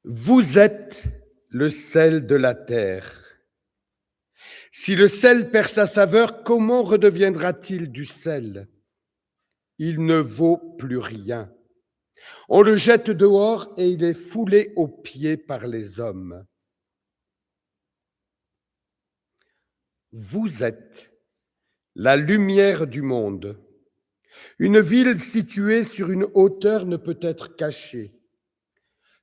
Vous êtes le sel de la terre. Si le sel perd sa saveur, comment redeviendra-t-il du sel? Il ne vaut plus rien. On le jette dehors et il est foulé aux pieds par les hommes. Vous êtes la lumière du monde. Une ville située sur une hauteur ne peut être cachée.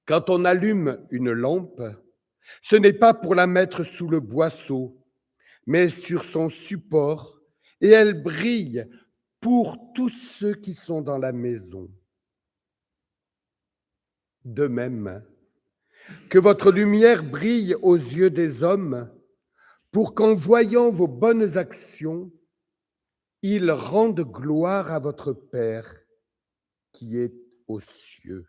Quand on allume une lampe, ce n'est pas pour la mettre sous le boisseau, mais sur son support, et elle brille pour tous ceux qui sont dans la maison. De même, que votre lumière brille aux yeux des hommes, pour qu'en voyant vos bonnes actions, ils rendent gloire à votre Père qui est aux cieux.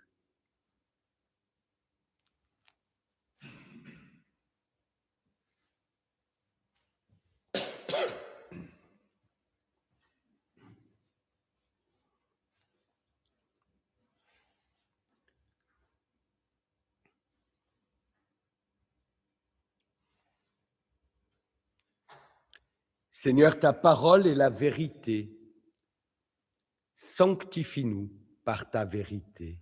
Seigneur, ta parole est la vérité. Sanctifie-nous par ta vérité.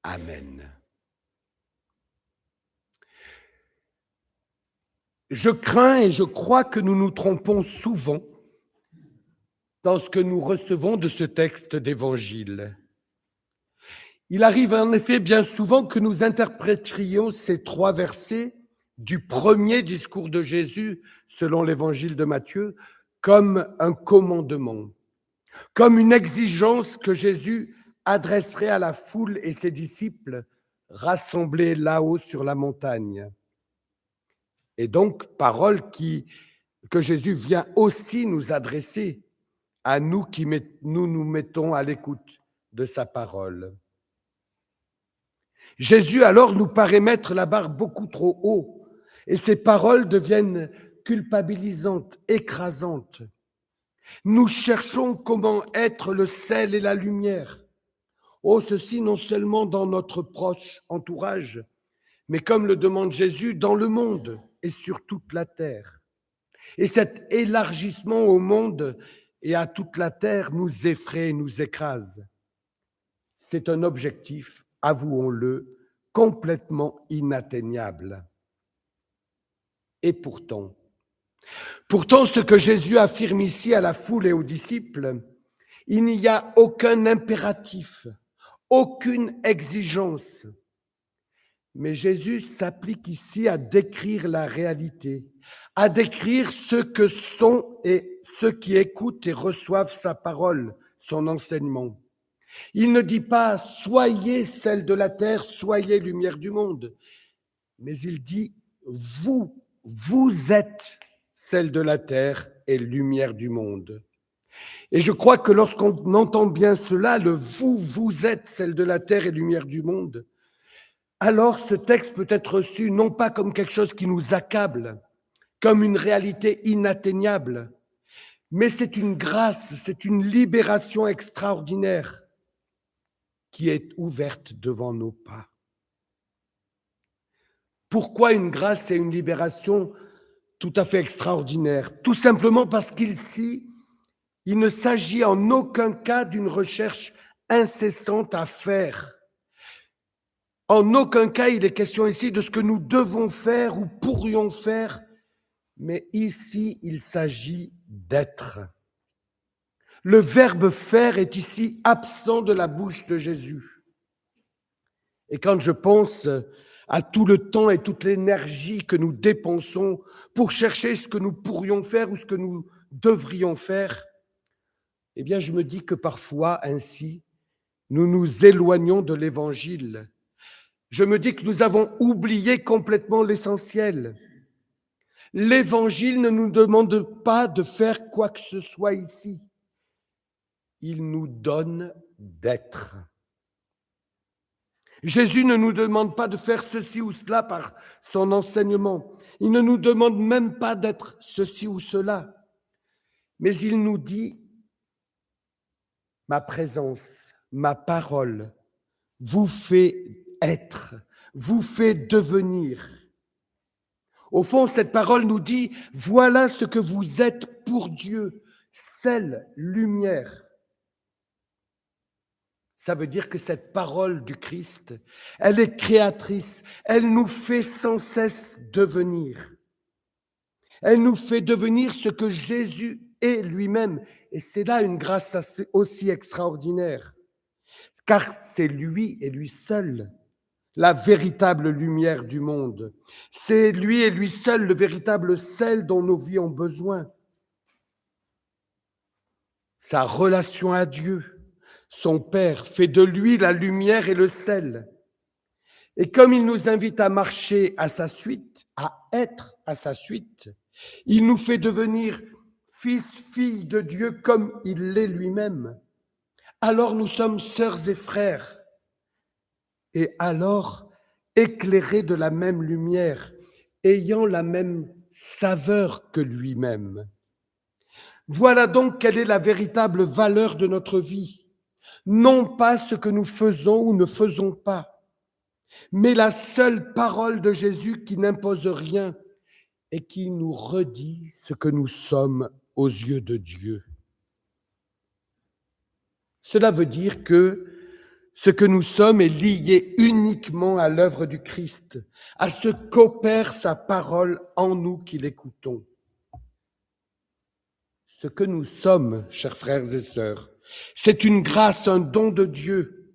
Amen. Je crains et je crois que nous nous trompons souvent dans ce que nous recevons de ce texte d'évangile. Il arrive en effet bien souvent que nous interpréterions ces 3 versets du premier discours de Jésus, selon l'évangile de Matthieu, comme un commandement, comme une exigence que Jésus adresserait à la foule et ses disciples rassemblés là-haut sur la montagne. Et donc, parole que Jésus vient aussi nous adresser à nous qui nous mettons à l'écoute de sa parole. Jésus alors nous paraît mettre la barre beaucoup trop haut et ses paroles deviennent culpabilisantes, écrasantes. Nous cherchons comment être le sel et la lumière. Oh, ceci non seulement dans notre proche entourage, mais comme le demande Jésus, dans le monde et sur toute la terre. Et cet élargissement au monde et à toute la terre nous effraie, nous écrase. C'est un objectif, avouons-le, complètement inatteignable. Et pourtant, ce que Jésus affirme ici à la foule et aux disciples, il n'y a aucun impératif, aucune exigence. Mais Jésus s'applique ici à décrire la réalité, à décrire ce que sont et ceux qui écoutent et reçoivent sa parole, son enseignement. Il ne dit pas « soyez sel de la terre, soyez lumière du monde », mais il dit « vous êtes sel de la terre et lumière du monde ». Et je crois que lorsqu'on entend bien cela, le « vous êtes sel de la terre et lumière du monde », alors ce texte peut être reçu non pas comme quelque chose qui nous accable, comme une réalité inatteignable, mais c'est une grâce, c'est une libération extraordinaire qui est ouverte devant nos pas. Pourquoi une grâce et une libération tout à fait extraordinaire? Tout simplement parce qu'ici, il ne s'agit en aucun cas d'une recherche incessante à faire. En aucun cas, il est question ici de ce que nous devons faire ou pourrions faire, mais ici, il s'agit d'être. Le verbe « faire » est ici absent de la bouche de Jésus. Et quand je pense à tout le temps et toute l'énergie que nous dépensons pour chercher ce que nous pourrions faire ou ce que nous devrions faire, eh bien, je me dis que parfois, ainsi, nous nous éloignons de l'Évangile. Je me dis que nous avons oublié complètement l'essentiel. L'Évangile ne nous demande pas de faire quoi que ce soit ici. Il nous donne d'être. Jésus ne nous demande pas de faire ceci ou cela par son enseignement. Il ne nous demande même pas d'être ceci ou cela. Mais il nous dit, ma présence, ma parole vous fait être, vous fait devenir. Au fond, cette parole nous dit, voilà ce que vous êtes pour Dieu, sel, lumière. Ça veut dire que cette parole du Christ, elle est créatrice, elle nous fait sans cesse devenir. Elle nous fait devenir ce que Jésus est lui-même. Et c'est là une grâce aussi extraordinaire, car c'est lui et lui seul la véritable lumière du monde. C'est lui et lui seul le véritable sel dont nos vies ont besoin. Sa relation à Dieu, son Père, fait de lui la lumière et le sel. Et comme il nous invite à marcher à sa suite, à être à sa suite, il nous fait devenir fils, filles de Dieu comme il l'est lui-même. Alors nous sommes sœurs et frères. Et alors, éclairés de la même lumière, ayant la même saveur que lui-même. Voilà donc quelle est la véritable valeur de notre vie. Non pas ce que nous faisons ou ne faisons pas, mais la seule parole de Jésus qui n'impose rien et qui nous redit ce que nous sommes aux yeux de Dieu. Cela veut dire que ce que nous sommes est lié uniquement à l'œuvre du Christ, à ce qu'opère sa parole en nous qui l'écoutons. Ce que nous sommes, chers frères et sœurs, c'est une grâce, un don de Dieu,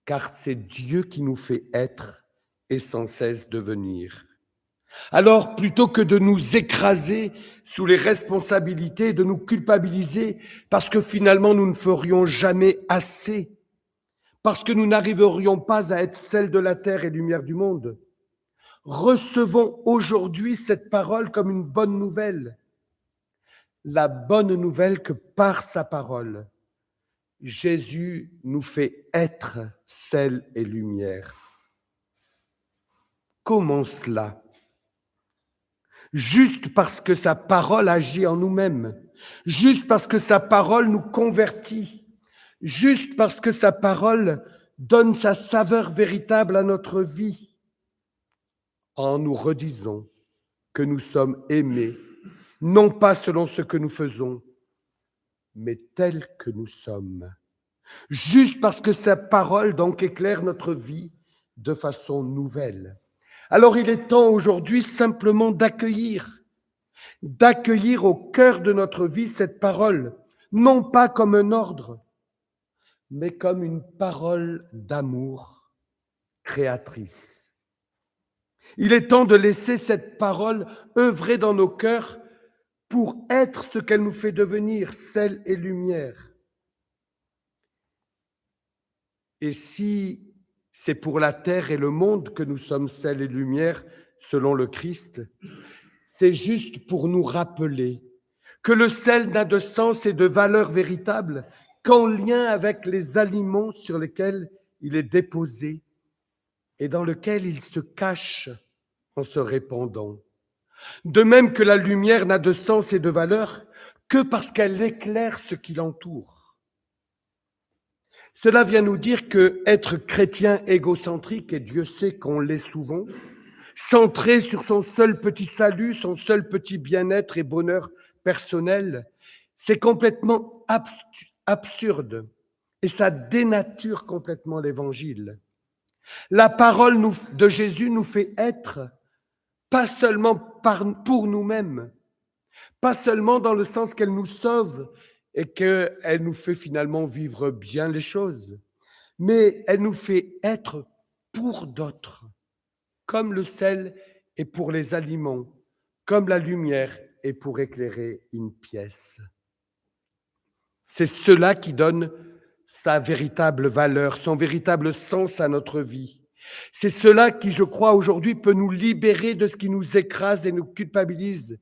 car c'est Dieu qui nous fait être et sans cesse devenir. Alors, plutôt que de nous écraser sous les responsabilités, de nous culpabiliser parce que finalement nous ne ferions jamais assez, parce que nous n'arriverions pas à être sel de la terre et lumière du monde, recevons aujourd'hui cette parole comme une bonne nouvelle. La bonne nouvelle que par sa parole, Jésus nous fait être sel et lumière. Comment cela ? Juste parce que sa parole agit en nous-mêmes, juste parce que sa parole nous convertit, juste parce que sa parole donne sa saveur véritable à notre vie, en nous redisant que nous sommes aimés, non pas selon ce que nous faisons, mais tels que nous sommes. Juste parce que sa parole donc éclaire notre vie de façon nouvelle. Alors il est temps aujourd'hui simplement d'accueillir au cœur de notre vie cette parole, non pas comme un ordre, mais comme une parole d'amour créatrice. Il est temps de laisser cette parole œuvrer dans nos cœurs pour être ce qu'elle nous fait devenir, sel et lumière. Et si c'est pour la terre et le monde que nous sommes sel et lumière, selon le Christ, c'est juste pour nous rappeler que le sel n'a de sens et de valeur véritable qu'en lien avec les aliments sur lesquels il est déposé et dans lesquels il se cache en se répandant. De même que la lumière n'a de sens et de valeur que parce qu'elle éclaire ce qui l'entoure. Cela vient nous dire que être chrétien égocentrique, et Dieu sait qu'on l'est souvent, centré sur son seul petit salut, son seul petit bien-être et bonheur personnel, c'est complètement absurde et ça dénature complètement l'évangile. La parole de Jésus nous fait être, pas seulement pour nous-mêmes, pas seulement dans le sens qu'elle nous sauve et qu'elle nous fait finalement vivre bien les choses, mais elle nous fait être pour d'autres, comme le sel est pour les aliments, comme la lumière est pour éclairer une pièce. C'est cela qui donne sa véritable valeur, son véritable sens à notre vie. C'est cela qui, je crois, aujourd'hui peut nous libérer de ce qui nous écrase et nous culpabilise.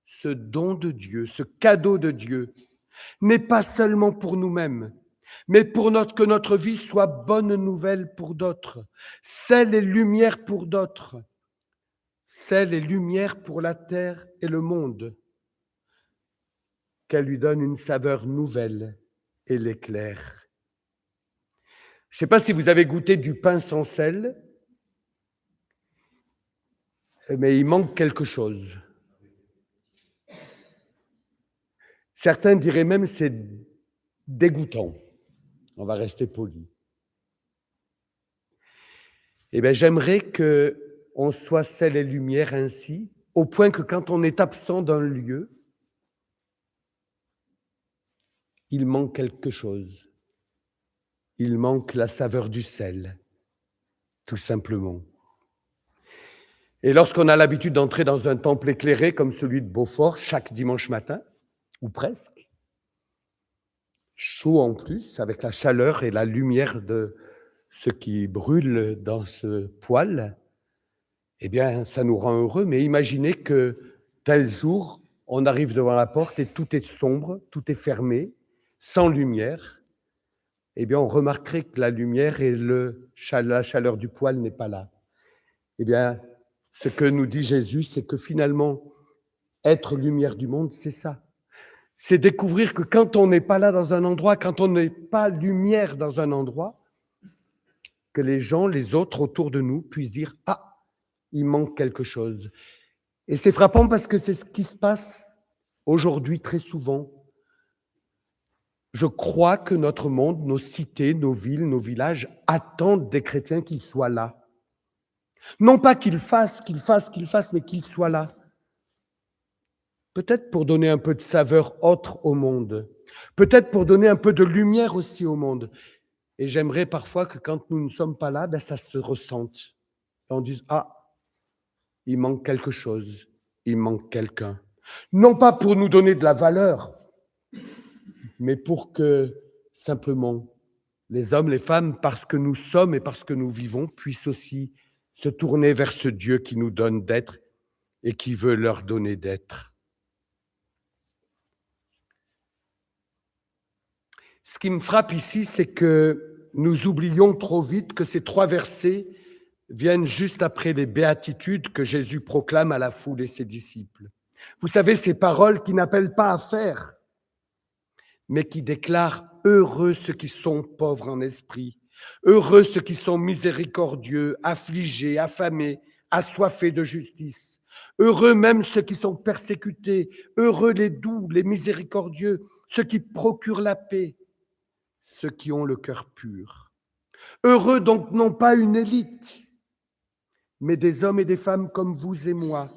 Ce don de Dieu, ce cadeau de Dieu, n'est pas seulement pour nous-mêmes, mais pour que notre vie soit bonne nouvelle pour d'autres, sel et lumière pour d'autres, sel et lumière pour la terre et le monde, qu'elle lui donne une saveur nouvelle et l'éclaire. Je ne sais pas si vous avez goûté du pain sans sel, mais il manque quelque chose. Certains diraient même c'est dégoûtant. On va rester poli. Eh bien, j'aimerais qu'on soit sel et lumière ainsi, au point que quand on est absent d'un lieu, il manque quelque chose. Il manque la saveur du sel, tout simplement. Et lorsqu'on a l'habitude d'entrer dans un temple éclairé comme celui de Beaufort chaque dimanche matin, ou presque, chaud en plus, avec la chaleur et la lumière de ce qui brûle dans ce poêle, eh bien, ça nous rend heureux. Mais imaginez que tel jour, on arrive devant la porte et tout est sombre, tout est fermé, sans lumière. Eh bien, on remarquerait que la lumière et la chaleur du poêle n'est pas là. Eh bien, ce que nous dit Jésus, c'est que finalement, être lumière du monde, c'est ça. C'est découvrir que quand on n'est pas là dans un endroit, quand on n'est pas lumière dans un endroit, que les gens, les autres autour de nous puissent dire « Ah, il manque quelque chose ». Et c'est frappant parce que c'est ce qui se passe aujourd'hui très souvent. Je crois que notre monde, nos cités, nos villes, nos villages attendent des chrétiens qu'ils soient là. Non pas qu'ils fassent, mais qu'ils soient là. Peut-être pour donner un peu de saveur autre au monde. Peut-être pour donner un peu de lumière aussi au monde. Et j'aimerais parfois que quand nous ne sommes pas là, ça se ressente. Et on dise, ah, il manque quelque chose, il manque quelqu'un. Non pas pour nous donner de la valeur, mais pour que simplement les hommes, les femmes, parce que nous sommes et parce que nous vivons, puissent aussi se tourner vers ce Dieu qui nous donne d'être et qui veut leur donner d'être. Ce qui me frappe ici, c'est que nous oublions trop vite que ces 3 versets viennent juste après les béatitudes que Jésus proclame à la foule et ses disciples. Vous savez, ces paroles qui n'appellent pas à faire, mais qui déclarent « Heureux ceux qui sont pauvres en esprit, heureux ceux qui sont miséricordieux, affligés, affamés, assoiffés de justice, heureux même ceux qui sont persécutés, heureux les doux, les miséricordieux, ceux qui procurent la paix, ceux qui ont le cœur pur. Heureux donc non pas une élite, mais des hommes et des femmes comme vous et moi,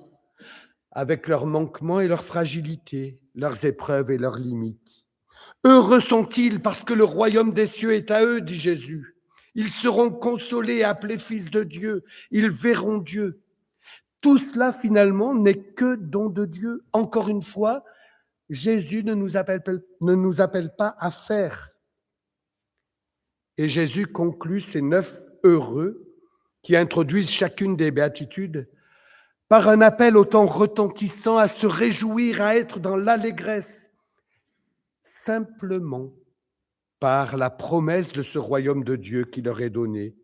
avec leurs manquements et leurs fragilités, leurs épreuves et leurs limites. Heureux sont-ils parce que le royaume des cieux est à eux, dit Jésus. Ils seront consolés et appelés fils de Dieu. Ils verront Dieu. Tout cela, finalement, n'est que don de Dieu. Encore une fois, Jésus ne nous appelle pas à faire. Et Jésus conclut ces 9 heureux qui introduisent chacune des béatitudes par un appel autant retentissant à se réjouir, à être dans l'allégresse, simplement par la promesse de ce royaume de Dieu qui leur est donné,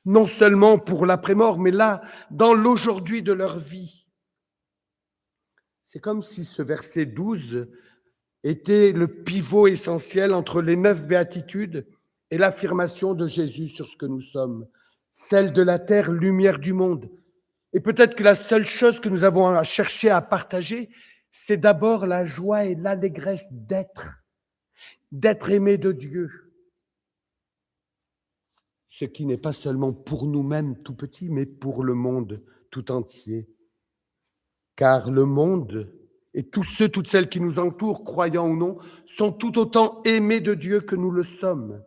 non seulement pour l'après-mort, mais là, dans l'aujourd'hui de leur vie. C'est comme si ce verset 12 était le pivot essentiel entre les 9 béatitudes et l'affirmation de Jésus sur ce que nous sommes, celle de la terre, lumière du monde. Et peut-être que la seule chose que nous avons à chercher à partager, c'est d'abord la joie et l'allégresse d'être aimé de Dieu. Ce qui n'est pas seulement pour nous-mêmes tout petits, mais pour le monde tout entier. Car le monde et tous ceux, toutes celles qui nous entourent, croyants ou non, sont tout autant aimés de Dieu que nous le sommes.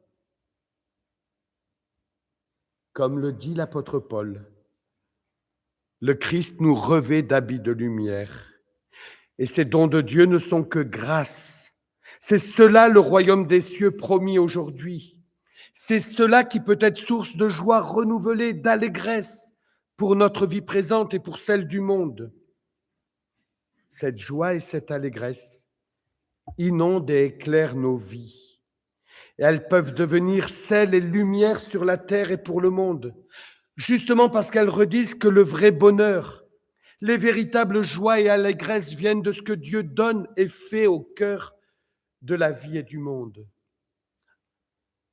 Comme le dit l'apôtre Paul, le Christ nous revêt d'habits de lumière. Et ces dons de Dieu ne sont que grâce. C'est cela le royaume des cieux promis aujourd'hui. C'est cela qui peut être source de joie renouvelée, d'allégresse pour notre vie présente et pour celle du monde. Cette joie et cette allégresse inondent et éclairent nos vies. Et elles peuvent devenir sel et lumière sur la terre et pour le monde, justement parce qu'elles redisent que le vrai bonheur, les véritables joies et allégresse viennent de ce que Dieu donne et fait au cœur de la vie et du monde.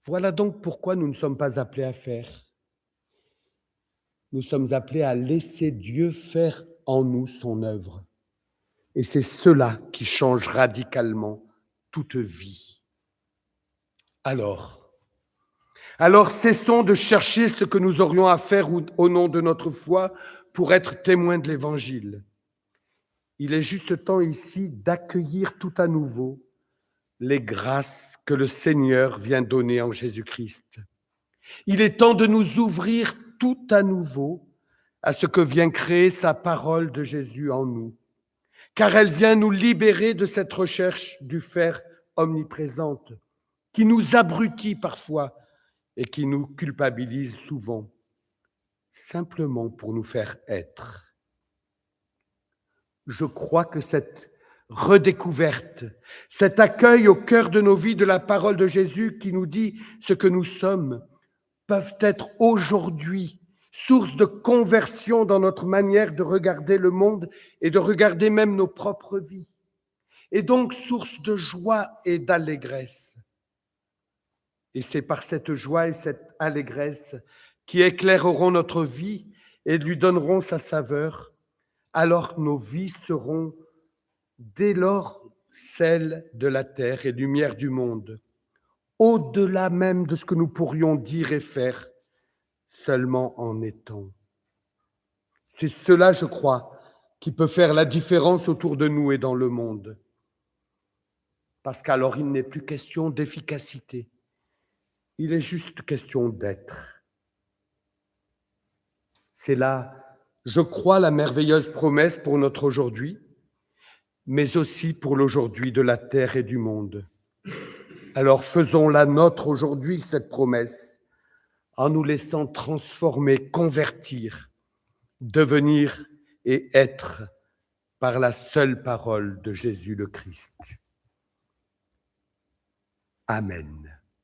Voilà donc pourquoi nous ne sommes pas appelés à faire. Nous sommes appelés à laisser Dieu faire en nous son œuvre. Et c'est cela qui change radicalement toute vie. Alors cessons de chercher ce que nous aurions à faire au nom de notre foi pour être témoins de l'Évangile. Il est juste temps ici d'accueillir tout à nouveau les grâces que le Seigneur vient donner en Jésus-Christ. Il est temps de nous ouvrir tout à nouveau à ce que vient créer sa parole de Jésus en nous, car elle vient nous libérer de cette recherche du faire omniprésente, qui nous abrutit parfois et qui nous culpabilise souvent, simplement pour nous faire être. Je crois que cette redécouverte, cet accueil au cœur de nos vies de la parole de Jésus qui nous dit ce que nous sommes, peuvent être aujourd'hui source de conversion dans notre manière de regarder le monde et de regarder même nos propres vies, et donc source de joie et d'allégresse. Et c'est par cette joie et cette allégresse qui éclaireront notre vie et lui donneront sa saveur, alors nos vies seront dès lors celles de la terre et lumière du monde, au-delà même de ce que nous pourrions dire et faire, seulement en étant. C'est cela, je crois, qui peut faire la différence autour de nous et dans le monde. Parce qu'alors il n'est plus question d'efficacité, il est juste question d'être. C'est là, je crois, la merveilleuse promesse pour notre aujourd'hui, mais aussi pour l'aujourd'hui de la terre et du monde. Alors faisons-la nôtre aujourd'hui, cette promesse, en nous laissant transformer, convertir, devenir et être par la seule parole de Jésus le Christ. Amen.